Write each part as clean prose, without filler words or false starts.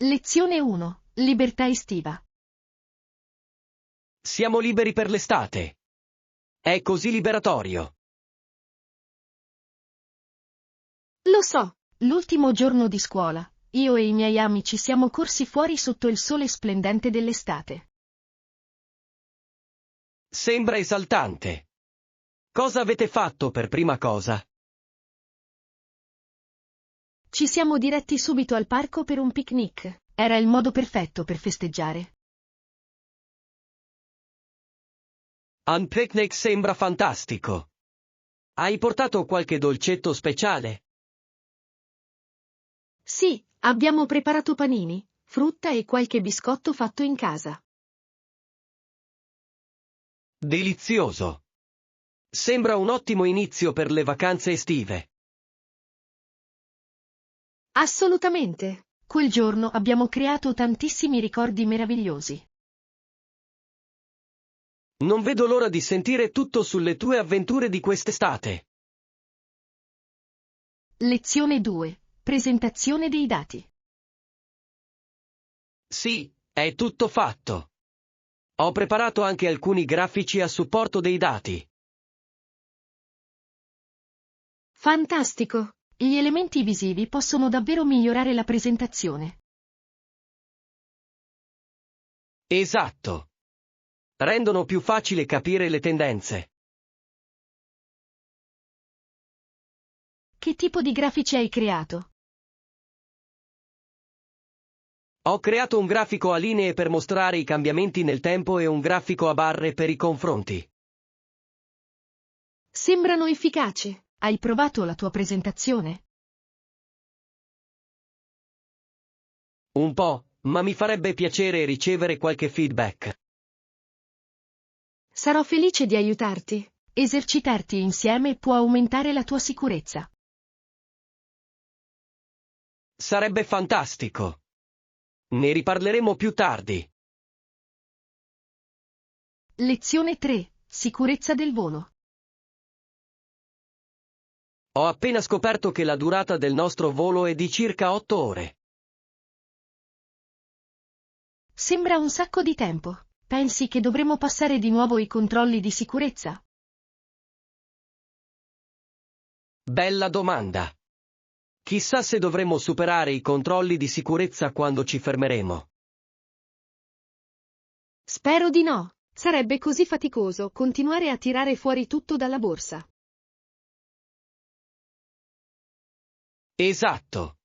Lezione 1. Libertà estiva. Siamo liberi per l'estate. È così liberatorio. Lo so, l'ultimo giorno di scuola, io e i miei amici siamo corsi fuori sotto il sole splendente dell'estate. Sembra esaltante. Cosa avete fatto per prima cosa? Ci siamo diretti subito al parco per un picnic. Era il modo perfetto per festeggiare. Un picnic sembra fantastico. Hai portato qualche dolcetto speciale? Sì, abbiamo preparato panini, frutta e qualche biscotto fatto in casa. Delizioso. Sembra un ottimo inizio per le vacanze estive. Assolutamente. Quel giorno abbiamo creato tantissimi ricordi meravigliosi. Non vedo l'ora di sentire tutto sulle tue avventure di quest'estate. Lezione 2. Presentazione dei dati. Sì, è tutto fatto. Ho preparato anche alcuni grafici a supporto dei dati. Fantastico! Gli elementi visivi possono davvero migliorare la presentazione. Esatto. Rendono più facile capire le tendenze. Che tipo di grafici hai creato? Ho creato un grafico a linee per mostrare i cambiamenti nel tempo e un grafico a barre per i confronti. Sembrano efficaci. Hai provato la tua presentazione? Un po', ma mi farebbe piacere ricevere qualche feedback. Sarò felice di aiutarti. Esercitarti insieme può aumentare la tua sicurezza. Sarebbe fantastico. Ne riparleremo più tardi. Lezione 3. Sicurezza del volo. Ho appena scoperto che la durata del nostro volo è di circa 8 ore. Sembra un sacco di tempo. Pensi che dovremo passare di nuovo i controlli di sicurezza? Bella domanda. Chissà se dovremo superare i controlli di sicurezza quando ci fermeremo. Spero di no. Sarebbe così faticoso continuare a tirare fuori tutto dalla borsa. Esatto.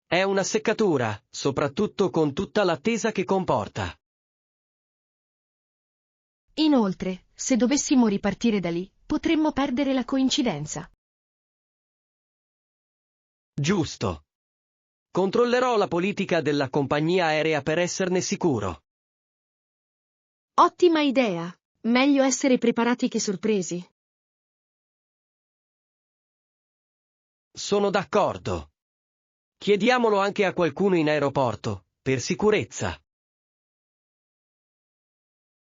È una seccatura, soprattutto con tutta l'attesa che comporta. Inoltre, se dovessimo ripartire da lì, potremmo perdere la coincidenza. Giusto. Controllerò la politica della compagnia aerea per esserne sicuro. Ottima idea. Meglio essere preparati che sorpresi. Sono d'accordo. Chiediamolo anche a qualcuno in aeroporto, per sicurezza.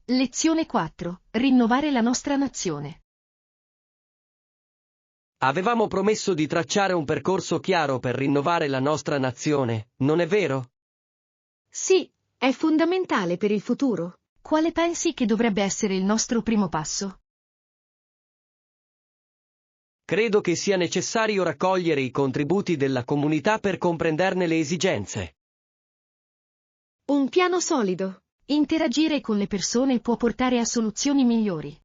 Lezione 4. Rinnovare la nostra nazione. Avevamo promesso di tracciare un percorso chiaro per rinnovare la nostra nazione, non è vero? Sì, è fondamentale per il futuro. Quale pensi che dovrebbe essere il nostro primo passo? Credo che sia necessario raccogliere i contributi della comunità per comprenderne le esigenze. Un piano solido. Interagire con le persone può portare a soluzioni migliori.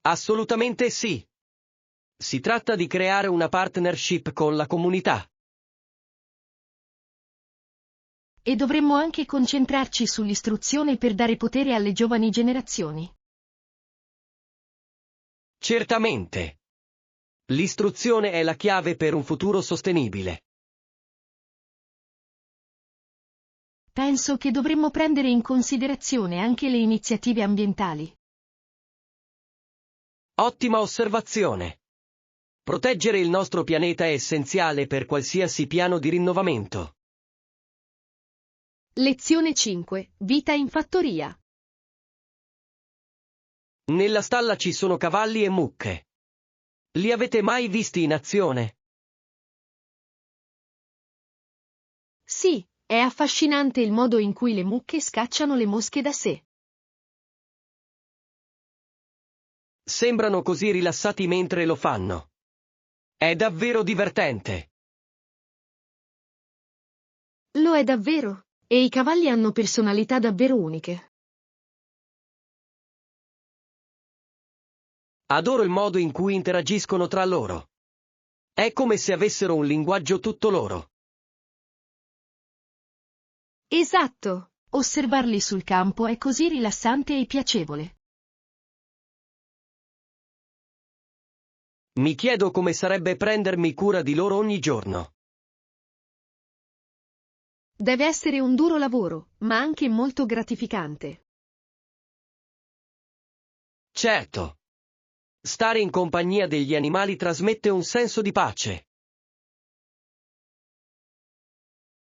Assolutamente sì. Si tratta di creare una partnership con la comunità. E dovremmo anche concentrarci sull'istruzione per dare potere alle giovani generazioni. Certamente. L'istruzione è la chiave per un futuro sostenibile. Penso che dovremmo prendere in considerazione anche le iniziative ambientali. Ottima osservazione. Proteggere il nostro pianeta è essenziale per qualsiasi piano di rinnovamento. Lezione 5. Vita in fattoria. Nella stalla ci sono cavalli e mucche. Li avete mai visti in azione? Sì, è affascinante il modo in cui le mucche scacciano le mosche da sé. Sembrano così rilassati mentre lo fanno. È davvero divertente. Lo è davvero, e i cavalli hanno personalità davvero uniche. Adoro il modo in cui interagiscono tra loro. È come se avessero un linguaggio tutto loro. Esatto, osservarli sul campo è così rilassante e piacevole. Mi chiedo come sarebbe prendermi cura di loro ogni giorno. Deve essere un duro lavoro, ma anche molto gratificante. Certo. Stare in compagnia degli animali trasmette un senso di pace.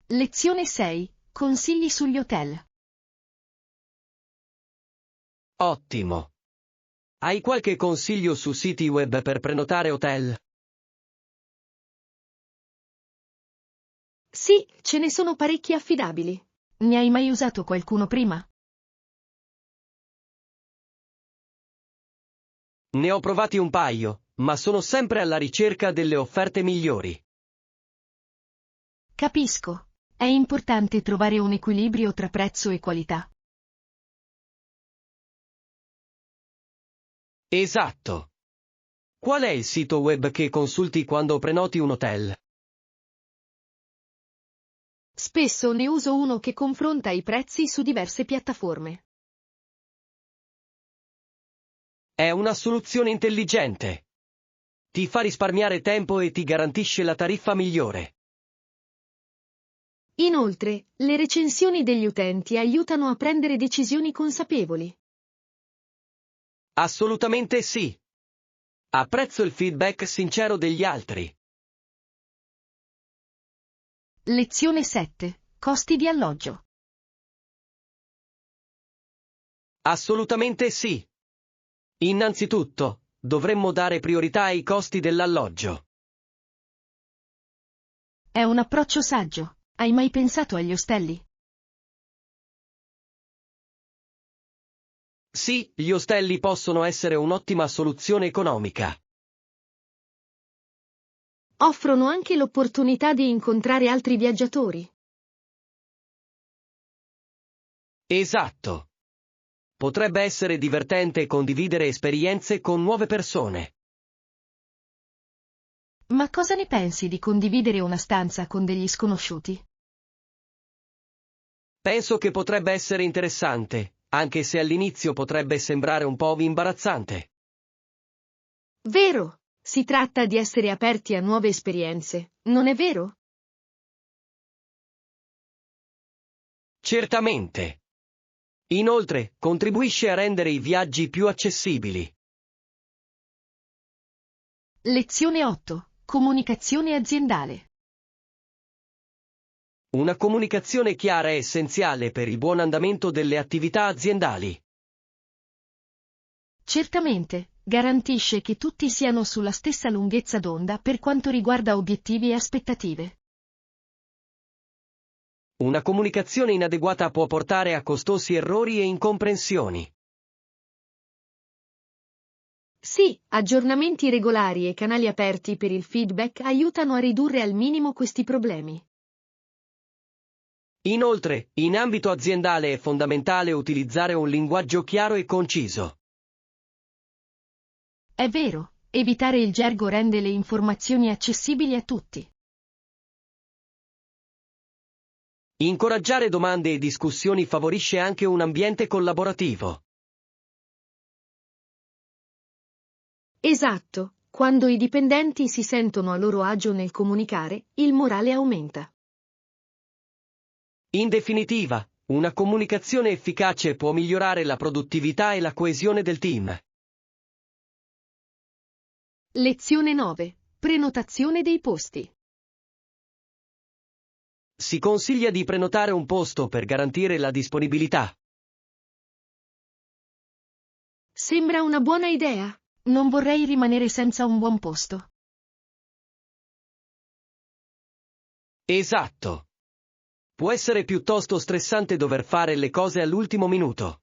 Lezione 6. Consigli sugli hotel. Ottimo. Hai qualche consiglio su siti web per prenotare hotel? Sì, ce ne sono parecchi affidabili. Ne hai mai usato qualcuno prima? Ne ho provati un paio, ma sono sempre alla ricerca delle offerte migliori. Capisco. È importante trovare un equilibrio tra prezzo e qualità. Esatto. Qual è il sito web che consulti quando prenoti un hotel? Spesso ne uso uno che confronta i prezzi su diverse piattaforme. È una soluzione intelligente. Ti fa risparmiare tempo e ti garantisce la tariffa migliore. Inoltre, le recensioni degli utenti aiutano a prendere decisioni consapevoli. Assolutamente sì. Apprezzo il feedback sincero degli altri. Lezione 7. Costi di alloggio. Assolutamente sì. Innanzitutto, dovremmo dare priorità ai costi dell'alloggio. È un approccio saggio. Hai mai pensato agli ostelli? Sì, gli ostelli possono essere un'ottima soluzione economica. Offrono anche l'opportunità di incontrare altri viaggiatori. Esatto. Potrebbe essere divertente condividere esperienze con nuove persone. Ma cosa ne pensi di condividere una stanza con degli sconosciuti? Penso che potrebbe essere interessante, anche se all'inizio potrebbe sembrare un po' imbarazzante. Vero! Si tratta di essere aperti a nuove esperienze, non è vero? Certamente. Inoltre, contribuisce a rendere i viaggi più accessibili. Lezione 8. Comunicazione aziendale. Una comunicazione chiara è essenziale per il buon andamento delle attività aziendali. Certamente, garantisce che tutti siano sulla stessa lunghezza d'onda per quanto riguarda obiettivi e aspettative. Una comunicazione inadeguata può portare a costosi errori e incomprensioni. Sì, aggiornamenti regolari e canali aperti per il feedback aiutano a ridurre al minimo questi problemi. Inoltre, in ambito aziendale è fondamentale utilizzare un linguaggio chiaro e conciso. È vero, evitare il gergo rende le informazioni accessibili a tutti. Incoraggiare domande e discussioni favorisce anche un ambiente collaborativo. Esatto, quando i dipendenti si sentono a loro agio nel comunicare, il morale aumenta. In definitiva, una comunicazione efficace può migliorare la produttività e la coesione del team. Lezione 9. Prenotazione dei posti. Si consiglia di prenotare un posto per garantire la disponibilità. Sembra una buona idea. Non vorrei rimanere senza un buon posto. Esatto. Può essere piuttosto stressante dover fare le cose all'ultimo minuto.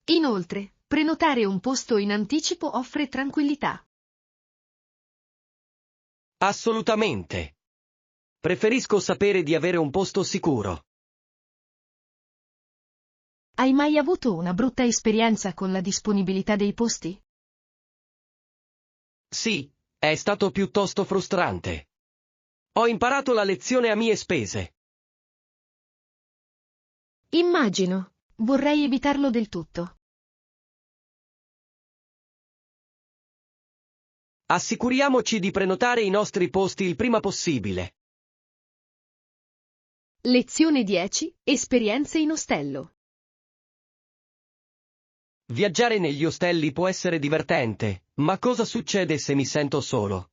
Inoltre, prenotare un posto in anticipo offre tranquillità. Assolutamente. Preferisco sapere di avere un posto sicuro. Hai mai avuto una brutta esperienza con la disponibilità dei posti? Sì, è stato piuttosto frustrante. Ho imparato la lezione a mie spese. Immagino. Vorrei evitarlo del tutto. Assicuriamoci di prenotare i nostri posti il prima possibile. Lezione 10. Esperienze in ostello. Viaggiare negli ostelli può essere divertente, ma cosa succede se mi sento solo?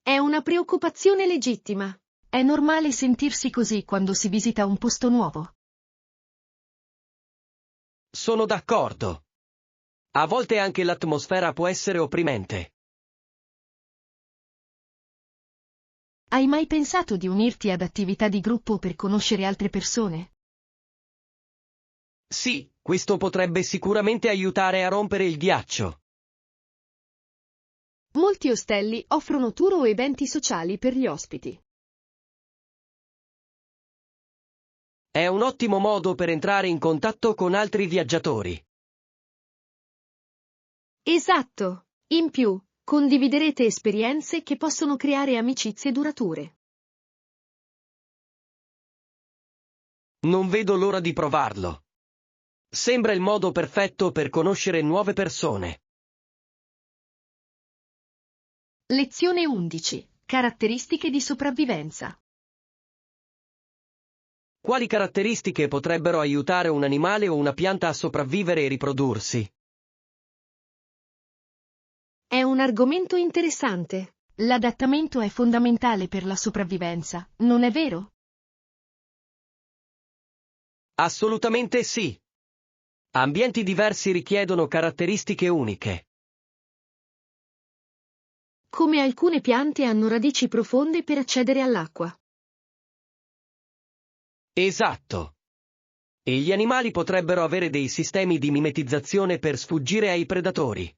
È una preoccupazione legittima. È normale sentirsi così quando si visita un posto nuovo. Sono d'accordo. A volte anche l'atmosfera può essere opprimente. Hai mai pensato di unirti ad attività di gruppo per conoscere altre persone? Sì, questo potrebbe sicuramente aiutare a rompere il ghiaccio. Molti ostelli offrono tour o eventi sociali per gli ospiti. È un ottimo modo per entrare in contatto con altri viaggiatori. Esatto. In più, condividerete esperienze che possono creare amicizie durature. Non vedo l'ora di provarlo. Sembra il modo perfetto per conoscere nuove persone. Lezione 11. Caratteristiche di sopravvivenza. Quali caratteristiche potrebbero aiutare un animale o una pianta a sopravvivere e riprodursi? È un argomento interessante. L'adattamento è fondamentale per la sopravvivenza, non è vero? Assolutamente sì. Ambienti diversi richiedono caratteristiche uniche. Come alcune piante hanno radici profonde per accedere all'acqua. Esatto. E gli animali potrebbero avere dei sistemi di mimetizzazione per sfuggire ai predatori.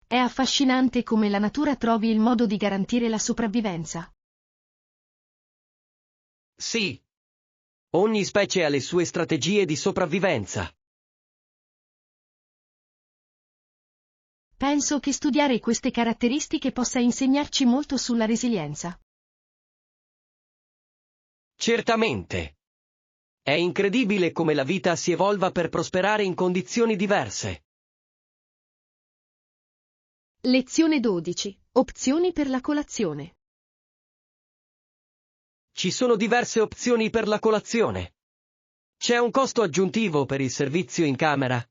È affascinante come la natura trovi il modo di garantire la sopravvivenza. Sì. Ogni specie ha le sue strategie di sopravvivenza. Penso che studiare queste caratteristiche possa insegnarci molto sulla resilienza. Certamente. È incredibile come la vita si evolva per prosperare in condizioni diverse. Lezione 12. Opzioni per la colazione. Ci sono diverse opzioni per la colazione. C'è un costo aggiuntivo per il servizio in camera?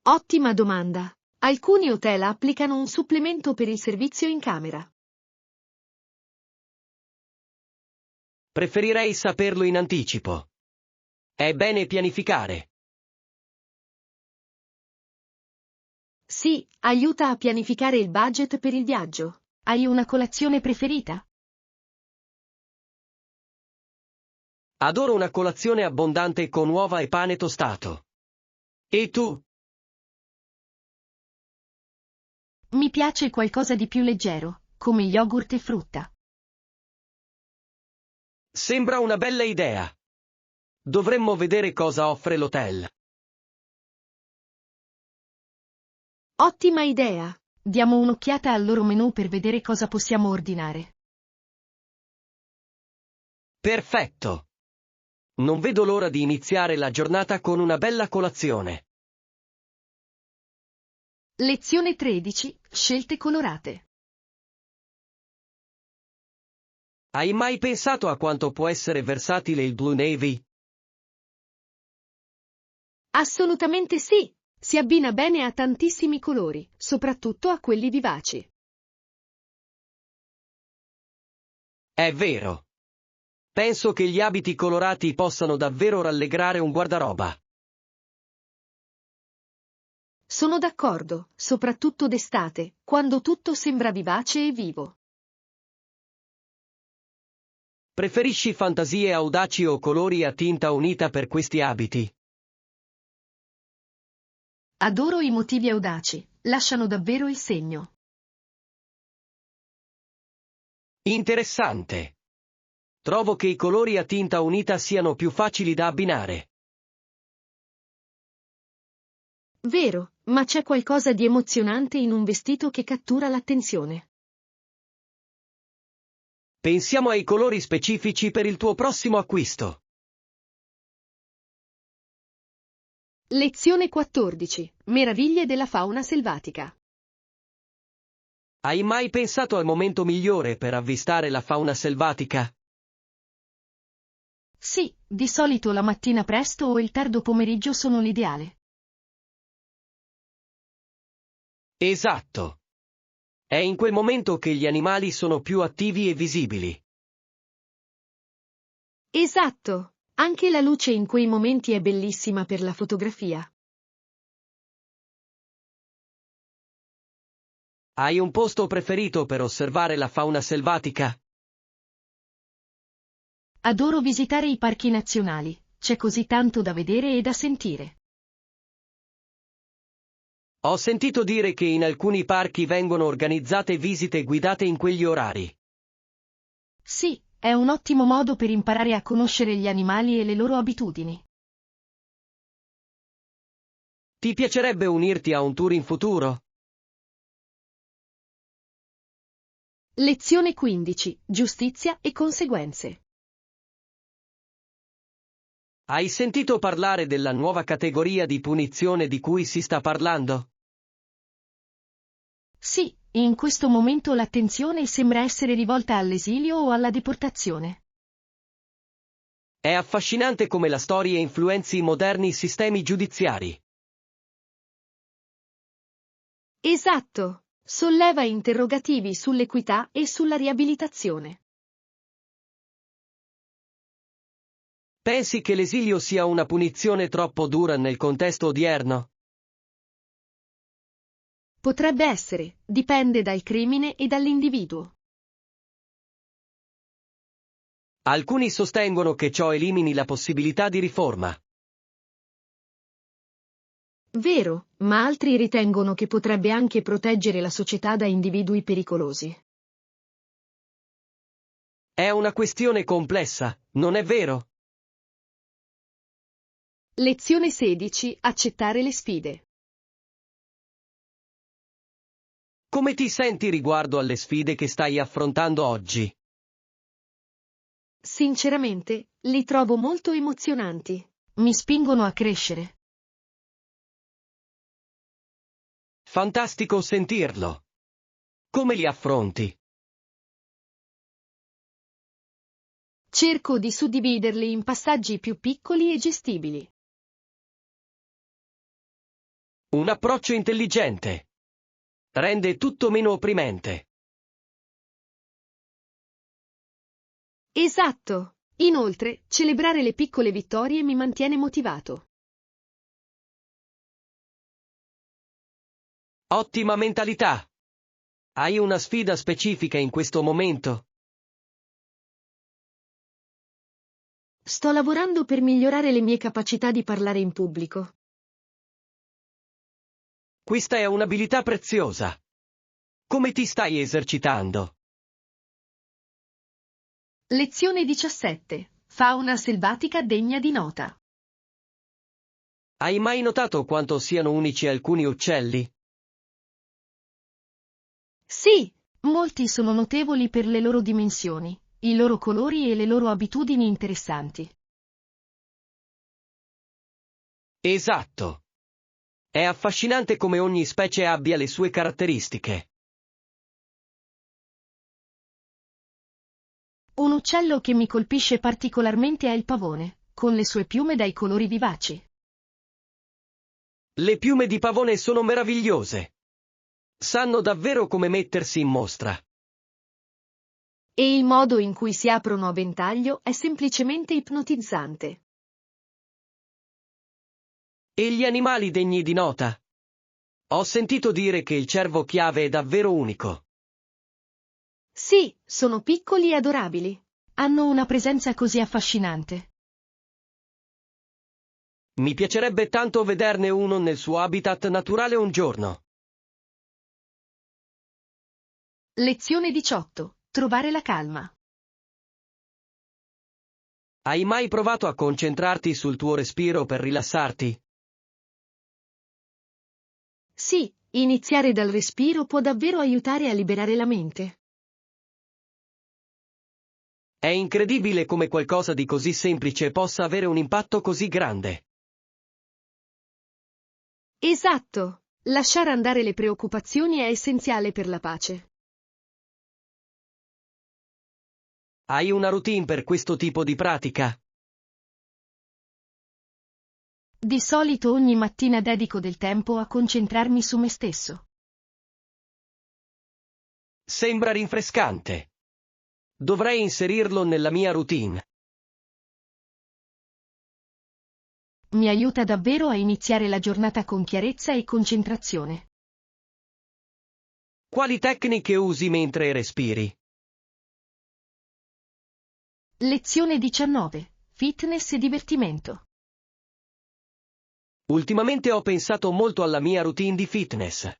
Ottima domanda. Alcuni hotel applicano un supplemento per il servizio in camera. Preferirei saperlo in anticipo. È bene pianificare. Sì, aiuta a pianificare il budget per il viaggio. Hai una colazione preferita? Adoro una colazione abbondante con uova e pane tostato. E tu? Mi piace qualcosa di più leggero, come yogurt e frutta. Sembra una bella idea. Dovremmo vedere cosa offre l'hotel. Ottima idea! Diamo un'occhiata al loro menù per vedere cosa possiamo ordinare. Perfetto. Non vedo l'ora di iniziare la giornata con una bella colazione. Lezione 13. Scelte colorate. Hai mai pensato a quanto può essere versatile il Blue Navy? Assolutamente sì! Si abbina bene a tantissimi colori, soprattutto a quelli vivaci. È vero. Penso che gli abiti colorati possano davvero rallegrare un guardaroba. Sono d'accordo, soprattutto d'estate, quando tutto sembra vivace e vivo. Preferisci fantasie audaci o colori a tinta unita per questi abiti? Adoro i motivi audaci, lasciano davvero il segno. Interessante. Trovo che i colori a tinta unita siano più facili da abbinare. Vero, ma c'è qualcosa di emozionante in un vestito che cattura l'attenzione. Pensiamo ai colori specifici per il tuo prossimo acquisto. Lezione 14. Meraviglie della fauna selvatica. Hai mai pensato al momento migliore per avvistare la fauna selvatica? Sì, di solito la mattina presto o il tardo pomeriggio sono l'ideale. Esatto. È in quel momento che gli animali sono più attivi e visibili. Esatto, anche la luce in quei momenti è bellissima per la fotografia. Hai un posto preferito per osservare la fauna selvatica? Adoro visitare i parchi nazionali, c'è così tanto da vedere e da sentire. Ho sentito dire che in alcuni parchi vengono organizzate visite guidate in quegli orari. Sì, è un ottimo modo per imparare a conoscere gli animali e le loro abitudini. Ti piacerebbe unirti a un tour in futuro? Lezione 15. Giustizia e conseguenze. Hai sentito parlare della nuova categoria di punizione di cui si sta parlando? Sì, in questo momento l'attenzione sembra essere rivolta all'esilio o alla deportazione. È affascinante come la storia influenzi i moderni sistemi giudiziari. Esatto, solleva interrogativi sull'equità e sulla riabilitazione. Pensi che l'esilio sia una punizione troppo dura nel contesto odierno? Potrebbe essere, dipende dal crimine e dall'individuo. Alcuni sostengono che ciò elimini la possibilità di riforma. Vero, ma altri ritengono che potrebbe anche proteggere la società da individui pericolosi. È una questione complessa, non è vero? Lezione 16. Accettare le sfide. Come ti senti riguardo alle sfide che stai affrontando oggi? Sinceramente, li trovo molto emozionanti. Mi spingono a crescere. Fantastico sentirlo. Come li affronti? Cerco di suddividerli in passaggi più piccoli e gestibili. Un approccio intelligente. Rende tutto meno opprimente. Esatto. Inoltre, celebrare le piccole vittorie mi mantiene motivato. Ottima mentalità. Hai una sfida specifica in questo momento? Sto lavorando per migliorare le mie capacità di parlare in pubblico. Questa è un'abilità preziosa. Come ti stai esercitando? Lezione 17. Fauna selvatica degna di nota. Hai mai notato quanto siano unici alcuni uccelli? Sì, molti sono notevoli per le loro dimensioni, i loro colori e le loro abitudini interessanti. Esatto. È affascinante come ogni specie abbia le sue caratteristiche. Un uccello che mi colpisce particolarmente è il pavone, con le sue piume dai colori vivaci. Le piume di pavone sono meravigliose. Sanno davvero come mettersi in mostra. E il modo in cui si aprono a ventaglio è semplicemente ipnotizzante. E gli animali degni di nota? Ho sentito dire che il cervo chiave è davvero unico. Sì, sono piccoli e adorabili. Hanno una presenza così affascinante. Mi piacerebbe tanto vederne uno nel suo habitat naturale un giorno. Lezione 18. Trovare la calma. Hai mai provato a concentrarti sul tuo respiro per rilassarti? Sì, iniziare dal respiro può davvero aiutare a liberare la mente. È incredibile come qualcosa di così semplice possa avere un impatto così grande. Esatto. Lasciare andare le preoccupazioni è essenziale per la pace. Hai una routine per questo tipo di pratica? Di solito ogni mattina dedico del tempo a concentrarmi su me stesso. Sembra rinfrescante. Dovrei inserirlo nella mia routine. Mi aiuta davvero a iniziare la giornata con chiarezza e concentrazione. Quali tecniche usi mentre respiri? Lezione 19. Fitness e divertimento. Ultimamente ho pensato molto alla mia routine di fitness.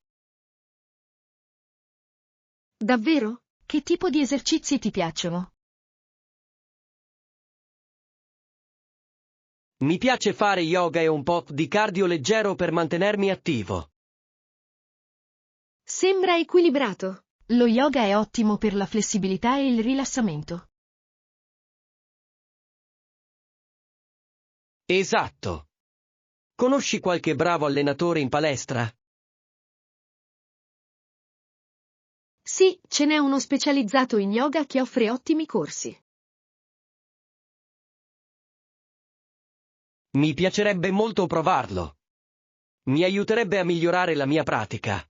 Davvero? Che tipo di esercizi ti piacciono? Mi piace fare yoga e un po' di cardio leggero per mantenermi attivo. Sembra equilibrato. Lo yoga è ottimo per la flessibilità e il rilassamento. Esatto. Conosci qualche bravo allenatore in palestra? Sì, ce n'è uno specializzato in yoga che offre ottimi corsi. Mi piacerebbe molto provarlo. Mi aiuterebbe a migliorare la mia pratica.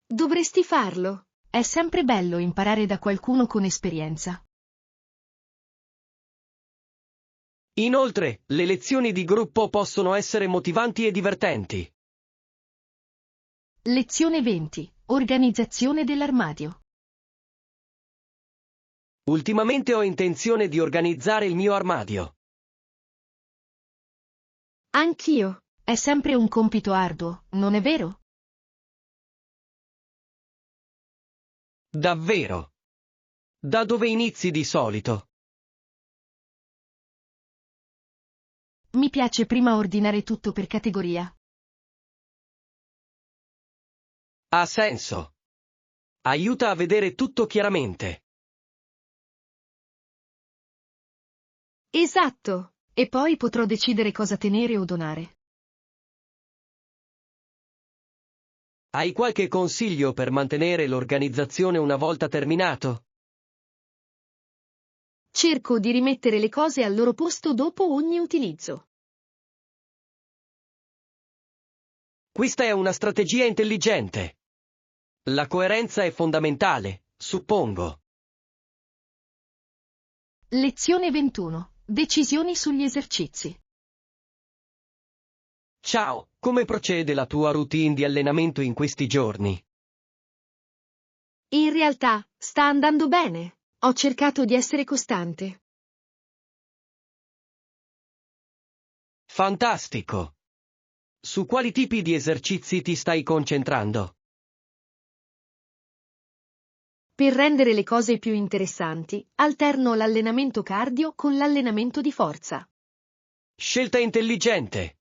Dovresti farlo. È sempre bello imparare da qualcuno con esperienza. Inoltre, le lezioni di gruppo possono essere motivanti e divertenti. Lezione 20. Organizzazione dell'armadio. Ultimamente ho intenzione di organizzare il mio armadio. Anch'io. È sempre un compito arduo, non è vero? Davvero. Da dove inizi di solito? Mi piace prima ordinare tutto per categoria. Ha senso. Aiuta a vedere tutto chiaramente. Esatto. E poi potrò decidere cosa tenere o donare. Hai qualche consiglio per mantenere l'organizzazione una volta terminato? Cerco di rimettere le cose al loro posto dopo ogni utilizzo. Questa è una strategia intelligente. La coerenza è fondamentale, suppongo. Lezione 21. Decisioni sugli esercizi. Ciao, come procede la tua routine di allenamento in questi giorni? In realtà, sta andando bene. Ho cercato di essere costante. Fantastico! Su quali tipi di esercizi ti stai concentrando? Per rendere le cose più interessanti, alterno l'allenamento cardio con l'allenamento di forza. Scelta intelligente!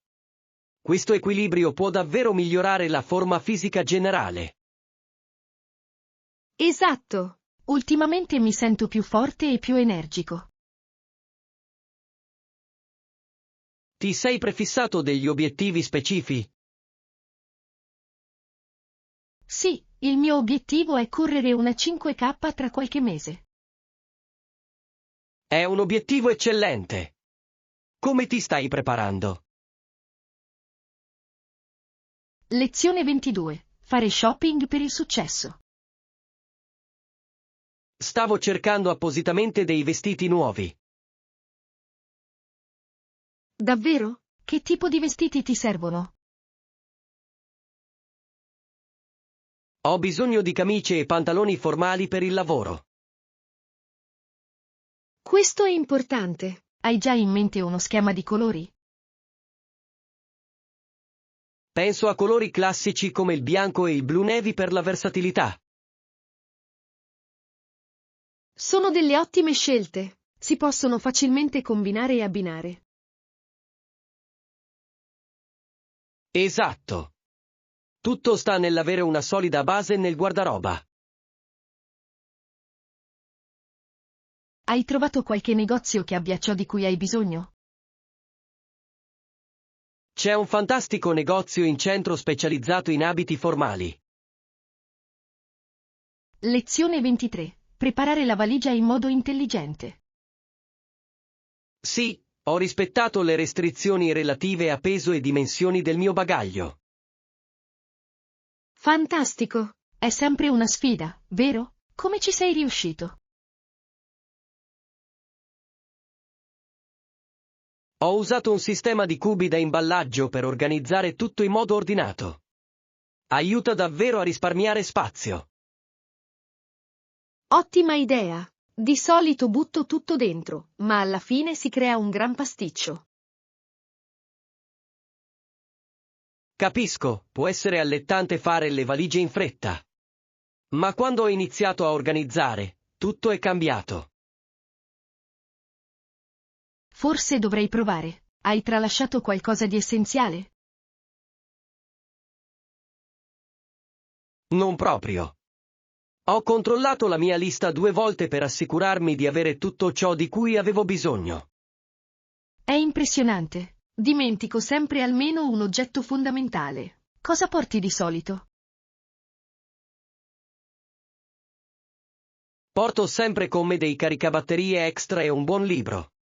Questo equilibrio può davvero migliorare la forma fisica generale. Esatto. Ultimamente mi sento più forte e più energico. Ti sei prefissato degli obiettivi specifici? Sì, il mio obiettivo è correre una 5K tra qualche mese. È un obiettivo eccellente. Come ti stai preparando? Lezione 22. Fare shopping per il successo. Stavo cercando appositamente dei vestiti nuovi. Davvero? Che tipo di vestiti ti servono? Ho bisogno di camicie e pantaloni formali per il lavoro. Questo è importante. Hai già in mente uno schema di colori? Penso a colori classici come il bianco e il blu navy per la versatilità. Sono delle ottime scelte. Si possono facilmente combinare e abbinare. Esatto. Tutto sta nell'avere una solida base nel guardaroba. Hai trovato qualche negozio che abbia ciò di cui hai bisogno? C'è un fantastico negozio in centro specializzato in abiti formali. Lezione 23. Preparare la valigia in modo intelligente. Sì, ho rispettato le restrizioni relative a peso e dimensioni del mio bagaglio. Fantastico! È sempre una sfida, vero? Come ci sei riuscito? Ho usato un sistema di cubi da imballaggio per organizzare tutto in modo ordinato. Aiuta davvero a risparmiare spazio. Ottima idea! Di solito butto tutto dentro, ma alla fine si crea un gran pasticcio. Capisco, può essere allettante fare le valigie in fretta. Ma quando ho iniziato a organizzare, tutto è cambiato. Forse dovrei provare. Hai tralasciato qualcosa di essenziale? Non proprio. Ho controllato la mia lista 2 volte per assicurarmi di avere tutto ciò di cui avevo bisogno. È impressionante. Dimentico sempre almeno un oggetto fondamentale. Cosa porti di solito? Porto sempre con me dei caricabatterie extra e un buon libro.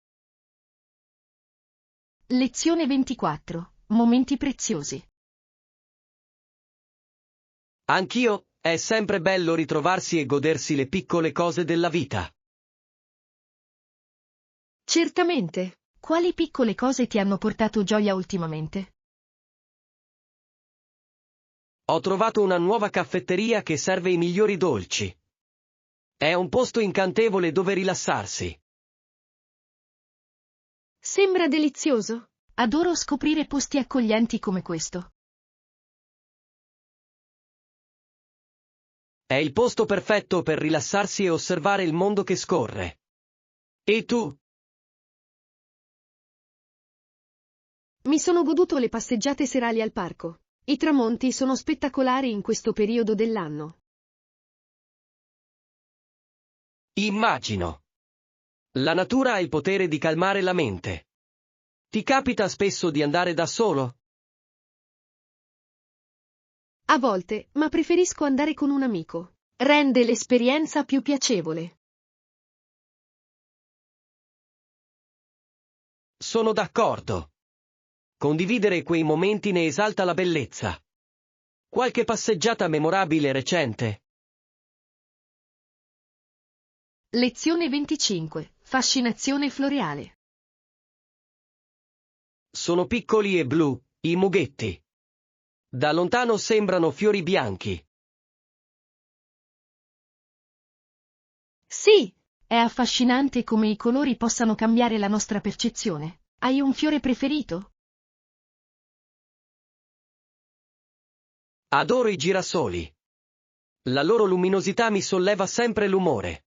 Lezione 24. Momenti preziosi. Anch'io, è sempre bello ritrovarsi e godersi le piccole cose della vita. Certamente. Quali piccole cose ti hanno portato gioia ultimamente? Ho trovato una nuova caffetteria che serve i migliori dolci. È un posto incantevole dove rilassarsi. Sembra delizioso. Adoro scoprire posti accoglienti come questo. È il posto perfetto per rilassarsi e osservare il mondo che scorre. E tu? Mi sono goduto le passeggiate serali al parco. I tramonti sono spettacolari in questo periodo dell'anno. Immagino. La natura ha il potere di calmare la mente. Ti capita spesso di andare da solo? A volte, ma preferisco andare con un amico. Rende l'esperienza più piacevole. Sono d'accordo. Condividere quei momenti ne esalta la bellezza. Qualche passeggiata memorabile recente? Lezione 25. Fascinazione floreale. Sono piccoli e blu, i mughetti. Da lontano sembrano fiori bianchi. Sì, è affascinante come i colori possano cambiare la nostra percezione. Hai un fiore preferito? Adoro i girasoli. La loro luminosità mi solleva sempre l'umore.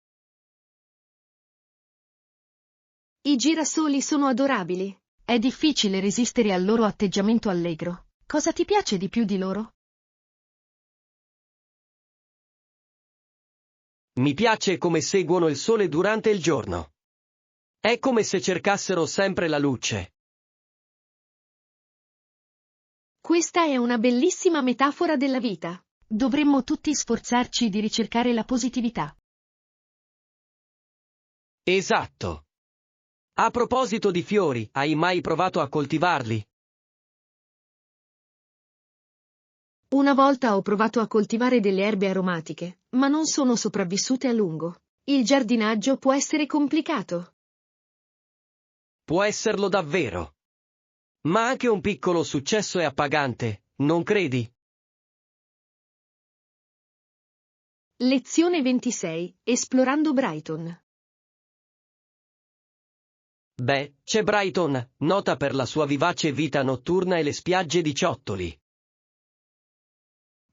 I girasoli sono adorabili. È difficile resistere al loro atteggiamento allegro. Cosa ti piace di più di loro? Mi piace come seguono il sole durante il giorno. È come se cercassero sempre la luce. Questa è una bellissima metafora della vita. Dovremmo tutti sforzarci di ricercare la positività. Esatto. A proposito di fiori, hai mai provato a coltivarli? Una volta ho provato a coltivare delle erbe aromatiche, ma non sono sopravvissute a lungo. Il giardinaggio può essere complicato. Può esserlo davvero. Ma anche un piccolo successo è appagante, non credi? Lezione 26. Esplorando Brighton. Beh, c'è Brighton, nota per la sua vivace vita notturna e le spiagge di ciottoli.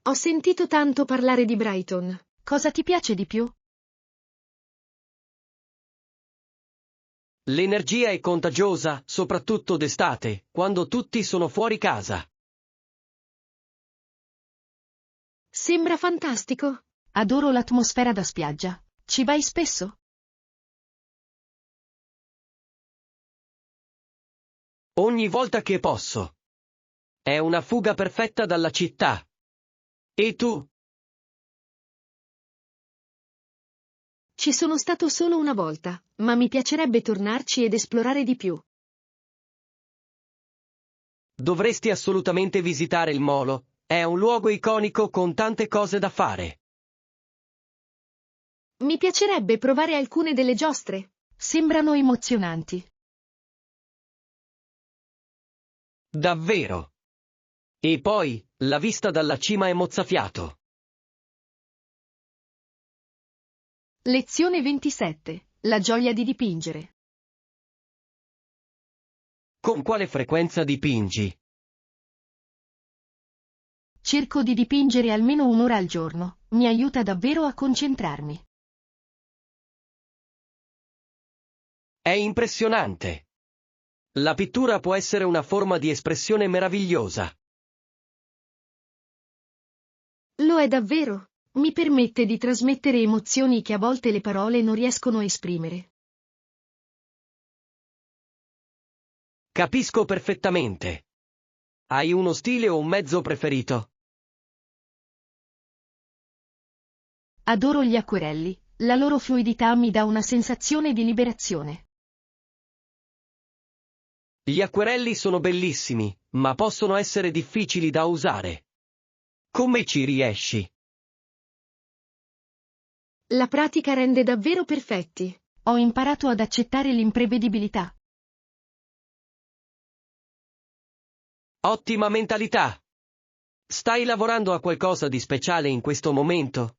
Ho sentito tanto parlare di Brighton. Cosa ti piace di più? L'energia è contagiosa, soprattutto d'estate, quando tutti sono fuori casa. Sembra fantastico. Adoro l'atmosfera da spiaggia. Ci vai spesso? Ogni volta che posso. È una fuga perfetta dalla città. E tu? Ci sono stato solo una volta, ma mi piacerebbe tornarci ed esplorare di più. Dovresti assolutamente visitare il molo, è un luogo iconico con tante cose da fare. Mi piacerebbe provare alcune delle giostre. Sembrano emozionanti. Davvero. E poi, la vista dalla cima è mozzafiato. Lezione 27. La gioia di dipingere. Con quale frequenza dipingi? Cerco di dipingere almeno un'ora al giorno. Mi aiuta davvero a concentrarmi. È impressionante. La pittura può essere una forma di espressione meravigliosa. Lo è davvero. Mi permette di trasmettere emozioni che a volte le parole non riescono a esprimere. Capisco perfettamente. Hai uno stile o un mezzo preferito? Adoro gli acquerelli. La loro fluidità mi dà una sensazione di liberazione. Gli acquerelli sono bellissimi, ma possono essere difficili da usare. Come ci riesci? La pratica rende davvero perfetti. Ho imparato ad accettare l'imprevedibilità. Ottima mentalità! Stai lavorando a qualcosa di speciale in questo momento?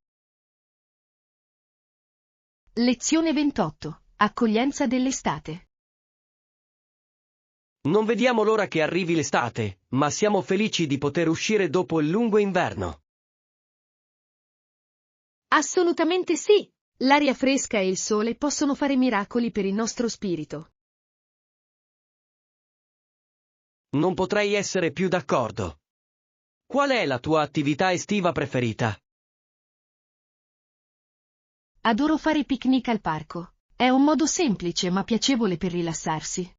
Lezione 28. Accoglienza dell'estate. Non vediamo l'ora che arrivi l'estate, ma siamo felici di poter uscire dopo il lungo inverno. Assolutamente sì. L'aria fresca e il sole possono fare miracoli per il nostro spirito. Non potrei essere più d'accordo. Qual è la tua attività estiva preferita? Adoro fare picnic al parco. È un modo semplice ma piacevole per rilassarsi.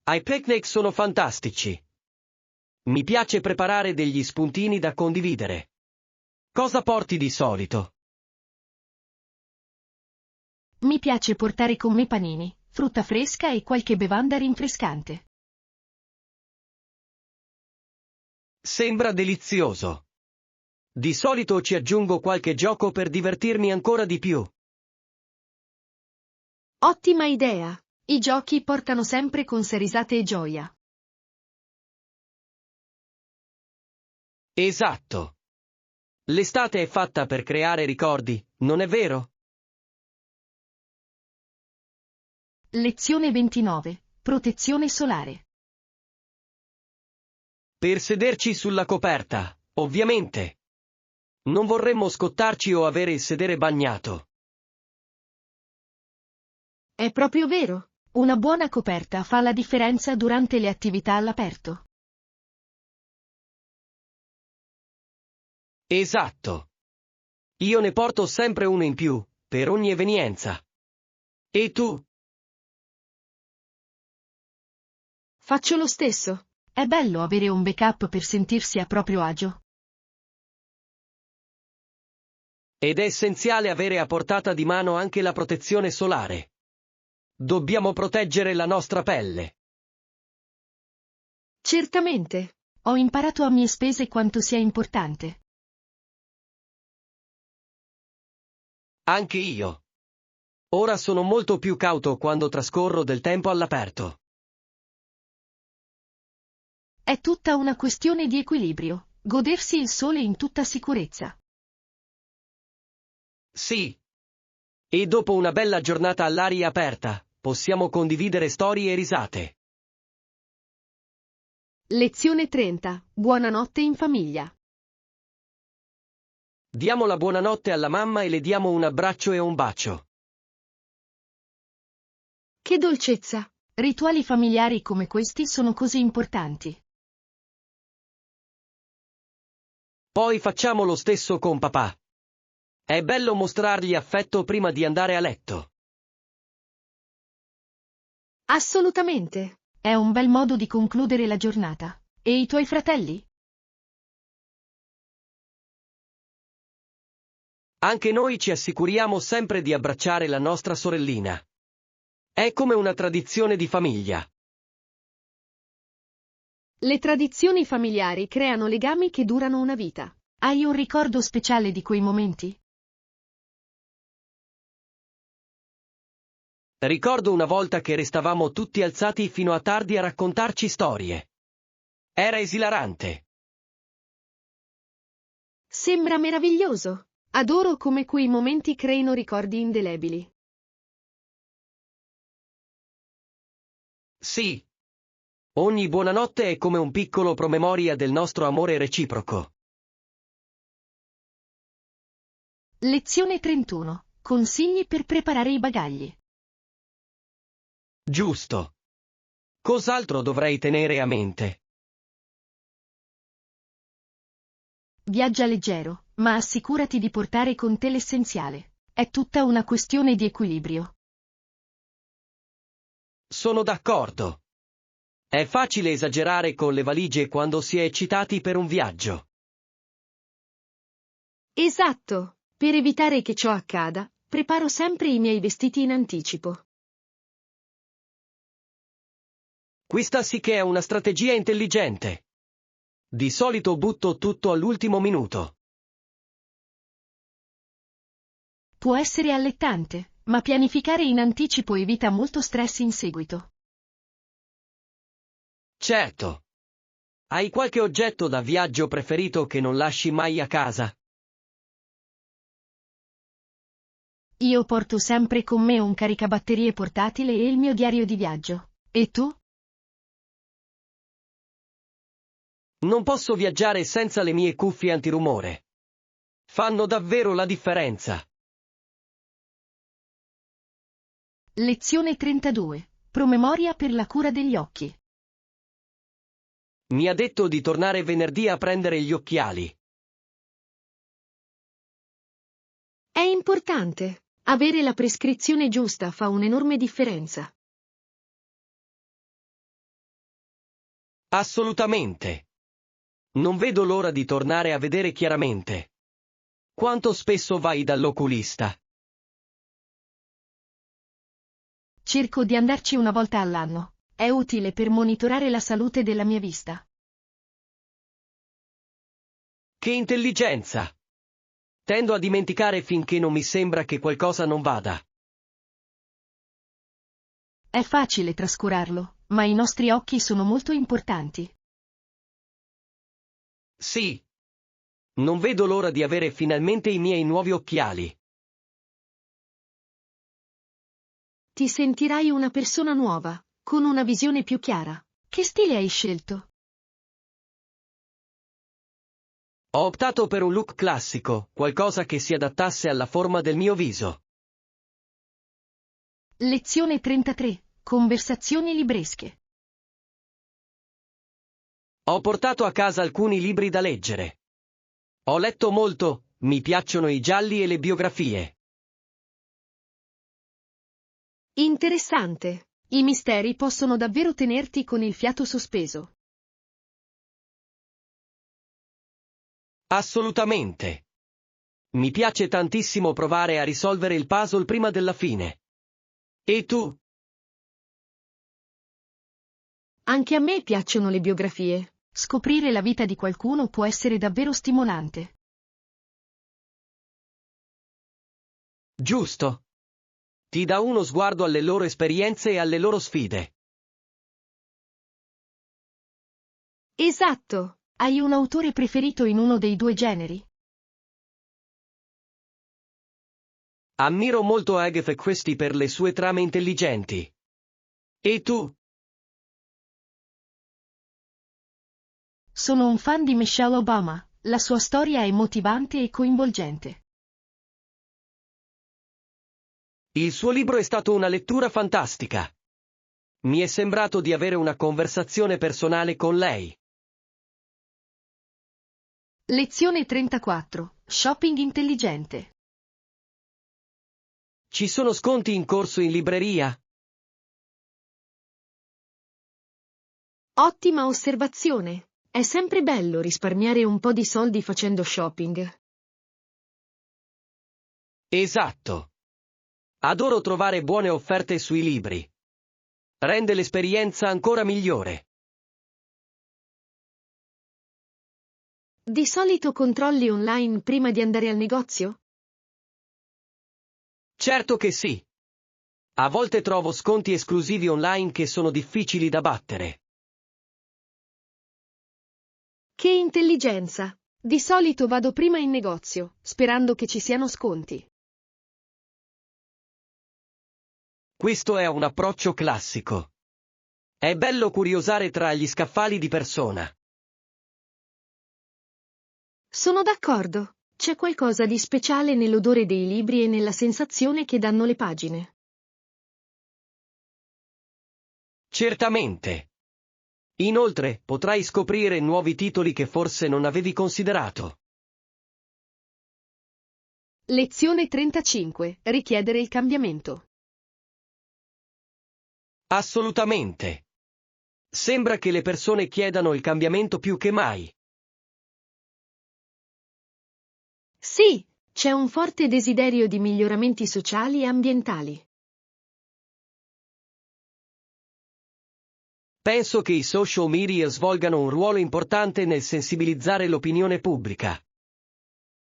I picnic sono fantastici. Mi piace preparare degli spuntini da condividere. Cosa porti di solito? Mi piace portare con me panini, frutta fresca e qualche bevanda rinfrescante. Sembra delizioso. Di solito ci aggiungo qualche gioco per divertirmi ancora di più. Ottima idea! I giochi portano sempre con sé risate e gioia. Esatto. L'estate è fatta per creare ricordi, non è vero? Lezione 29. Protezione solare. Per sederci sulla coperta, ovviamente. Non vorremmo scottarci o avere il sedere bagnato. È proprio vero. Una buona coperta fa la differenza durante le attività all'aperto. Esatto. Io ne porto sempre uno in più, per ogni evenienza. E tu? Faccio lo stesso. È bello avere un backup per sentirsi a proprio agio. Ed è essenziale avere a portata di mano anche la protezione solare. Dobbiamo proteggere la nostra pelle. Certamente. Ho imparato a mie spese quanto sia importante. Anche io. Ora sono molto più cauto quando trascorro del tempo all'aperto. È tutta una questione di equilibrio. Godersi il sole in tutta sicurezza. Sì. E dopo una bella giornata all'aria aperta, possiamo condividere storie e risate. Lezione 30. Buonanotte in famiglia. Diamo la buonanotte alla mamma e le diamo un abbraccio e un bacio. Che dolcezza! Rituali familiari come questi sono così importanti. Poi facciamo lo stesso con papà. È bello mostrargli affetto prima di andare a letto. Assolutamente. È un bel modo di concludere la giornata. E i tuoi fratelli? Anche noi ci assicuriamo sempre di abbracciare la nostra sorellina. È come una tradizione di famiglia. Le tradizioni familiari creano legami che durano una vita. Hai un ricordo speciale di quei momenti? Ricordo una volta che restavamo tutti alzati fino a tardi a raccontarci storie. Era esilarante. Sembra meraviglioso. Adoro come quei momenti creino ricordi indelebili. Sì. Ogni buonanotte è come un piccolo promemoria del nostro amore reciproco. Lezione 31. Consigli per preparare i bagagli. Giusto. Cos'altro dovrei tenere a mente? Viaggia leggero, ma assicurati di portare con te l'essenziale. È tutta una questione di equilibrio. Sono d'accordo. È facile esagerare con le valigie quando si è eccitati per un viaggio. Esatto. Per evitare che ciò accada, preparo sempre i miei vestiti in anticipo. Questa sì che è una strategia intelligente. Di solito butto tutto all'ultimo minuto. Può essere allettante, ma pianificare in anticipo evita molto stress in seguito. Certo. Hai qualche oggetto da viaggio preferito che non lasci mai a casa? Io porto sempre con me un caricabatterie portatile e il mio diario di viaggio. E tu? Non posso viaggiare senza le mie cuffie antirumore. Fanno davvero la differenza. Lezione 32. Promemoria per la cura degli occhi. Mi ha detto di tornare venerdì a prendere gli occhiali. È importante. Avere la prescrizione giusta fa un'enorme differenza. Assolutamente. Non vedo l'ora di tornare a vedere chiaramente. Quanto spesso vai dall'oculista? Cerco di andarci una volta all'anno. È utile per monitorare la salute della mia vista. Che intelligenza! Tendo a dimenticare finché non mi sembra che qualcosa non vada. È facile trascurarlo, ma i nostri occhi sono molto importanti. Sì. Non vedo l'ora di avere finalmente i miei nuovi occhiali. Ti sentirai una persona nuova, con una visione più chiara. Che stile hai scelto? Ho optato per un look classico, qualcosa che si adattasse alla forma del mio viso. Lezione 33. Conversazioni libresche. Ho portato a casa alcuni libri da leggere. Ho letto molto, mi piacciono i gialli e le biografie. Interessante. I misteri possono davvero tenerti con il fiato sospeso. Assolutamente. Mi piace tantissimo provare a risolvere il puzzle prima della fine. E tu? Anche a me piacciono le biografie. Scoprire la vita di qualcuno può essere davvero stimolante. Giusto. Ti dà uno sguardo alle loro esperienze e alle loro sfide. Esatto. Hai un autore preferito in uno dei due generi? Ammiro molto Agatha Christie per le sue trame intelligenti. E tu? Sono un fan di Michelle Obama, la sua storia è motivante e coinvolgente. Il suo libro è stato una lettura fantastica. Mi è sembrato di avere una conversazione personale con lei. Lezione 34. Shopping intelligente. Ci sono sconti in corso in libreria? Ottima osservazione. È sempre bello risparmiare un po' di soldi facendo shopping. Esatto. Adoro trovare buone offerte sui libri. Rende l'esperienza ancora migliore. Di solito controlli online prima di andare al negozio? Certo che sì. A volte trovo sconti esclusivi online che sono difficili da battere. Che intelligenza! Di solito vado prima in negozio, sperando che ci siano sconti. Questo è un approccio classico. È bello curiosare tra gli scaffali di persona. Sono d'accordo. C'è qualcosa di speciale nell'odore dei libri e nella sensazione che danno le pagine. Certamente. Inoltre, potrai scoprire nuovi titoli che forse non avevi considerato. Lezione 35. Richiedere il cambiamento. Assolutamente. Sembra che le persone chiedano il cambiamento più che mai. Sì, c'è un forte desiderio di miglioramenti sociali e ambientali. Penso che i social media svolgano un ruolo importante nel sensibilizzare l'opinione pubblica.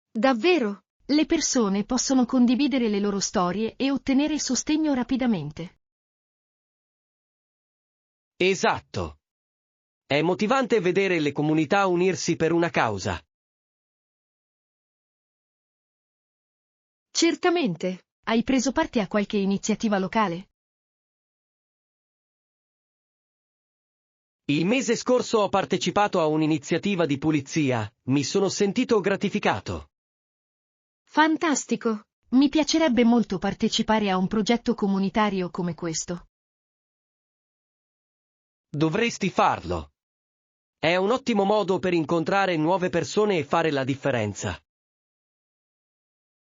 Davvero? Le persone possono condividere le loro storie e ottenere sostegno rapidamente. Esatto. È motivante vedere le comunità unirsi per una causa. Certamente. Hai preso parte a qualche iniziativa locale? Il mese scorso ho partecipato a un'iniziativa di pulizia, mi sono sentito gratificato. Fantastico! Mi piacerebbe molto partecipare a un progetto comunitario come questo. Dovresti farlo. È un ottimo modo per incontrare nuove persone e fare la differenza.